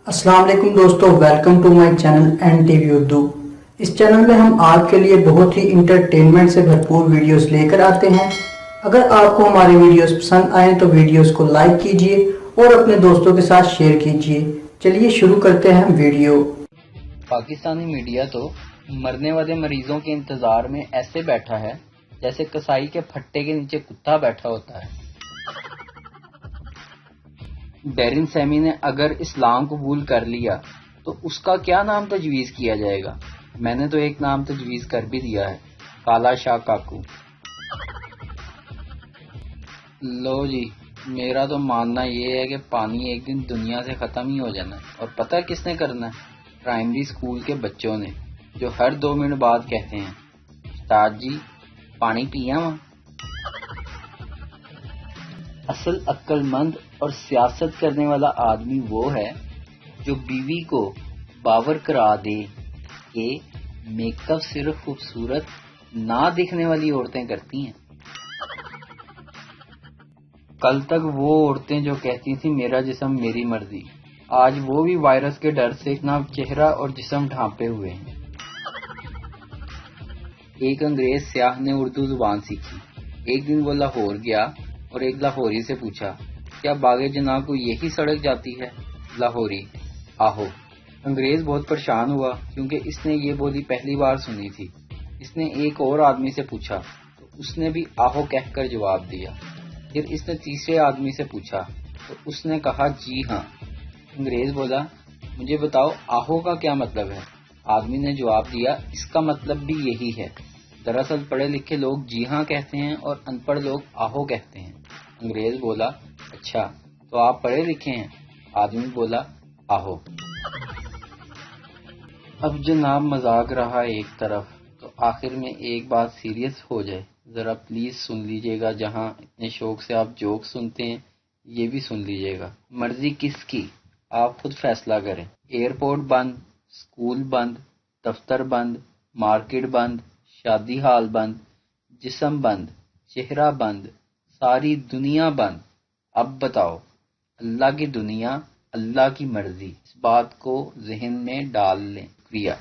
السلام علیکم دوستو، welcome to my channel N T V Urdu. اس چینل میں ہم آپ کے لیے بہت ہی انٹرٹینمنٹ سے بھرپور ویڈیوز لے کر آتے ہیں۔ اگر آپ کو ہماری ویڈیوز پسند آئیں تو ویڈیوز کو لائک کیجئے اور اپنے دوستوں کے ساتھ شیئر کیجئے۔ چلیے شروع کرتے ہیں ویڈیو۔ پاکستانی میڈیا تو مرنے والے مریضوں کے انتظار میں ایسے بیٹھا ہے جیسے کسائی کے پھٹے کے نیچے کتا بیٹھا ہوتا ہے۔ ڈیرن سیمی نے اگر اسلام قبول کر لیا تو اس کا کیا نام تجویز کیا جائے گا؟ میں نے تو ایک نام تجویز کر بھی دیا ہے، کالا شاہ کاکو۔ لو جی، میرا تو ماننا یہ ہے کہ پانی ایک دن دنیا سے ختم ہی ہو جانا ہے، اور پتہ کس نے کرنا ہے؟ پرائمری اسکول کے بچوں نے، جو ہر 2 منٹ بعد کہتے ہیں استاد جی پانی پیا ہوا۔ اصل عقل مند اور سیاست کرنے والا آدمی وہ ہے جو بیوی کو باور کرا دے کہ میک اپ صرف خوبصورت نہ دکھنے والی عورتیں کرتی ہیں۔ کل تک وہ عورتیں جو کہتی تھیں میرا جسم میری مرضی، آج وہ بھی وائرس کے ڈر سے نہ چہرہ اور جسم ڈھانپے ہوئے ہیں۔ ایک انگریز سیاح نے اردو زبان سیکھی۔ ایک دن وہ لاہور گیا اور ایک لاہوری سے پوچھا، کیا باغ جناح کو یہی سڑک جاتی ہے؟ لاہوری: آہو۔ انگریز بہت پریشان ہوا کیونکہ اس نے یہ بولی پہلی بار سنی تھی۔ اس نے ایک اور آدمی سے پوچھا تو اس نے بھی آہو کہہ کر جواب دیا۔ پھر اس نے تیسرے آدمی سے پوچھا تو اس نے کہا جی ہاں۔ انگریز بولا، مجھے بتاؤ آہو کا کیا مطلب ہے؟ آدمی نے جواب دیا، اس کا مطلب بھی یہی ہے۔ دراصل پڑھے لکھے لوگ جی ہاں کہتے ہیں اور ان پڑھ لوگ آہو کہتے ہیں۔ انگریز بولا، اچھا تو آپ پڑھے لکھے ہیں؟ آدمی بولا، آہو۔ اب جناب مذاق رہا ایک طرف، تو آخر میں ایک بات سیریس ہو جائے، ذرا پلیز سن لیجئے گا۔ جہاں اتنے شوق سے آپ جوک سنتے ہیں یہ بھی سن لیجئے گا۔ مرضی کس کی؟ آپ خود فیصلہ کریں۔ ایئرپورٹ بند، سکول بند، دفتر بند، مارکیٹ بند، شادی ہال بند، جسم بند، چہرہ بند، ساری دنیا بند۔ اب بتاؤ، اللہ کی دنیا، اللہ کی مرضی، اس بات کو ذہن میں ڈال لیں۔ شکریہ۔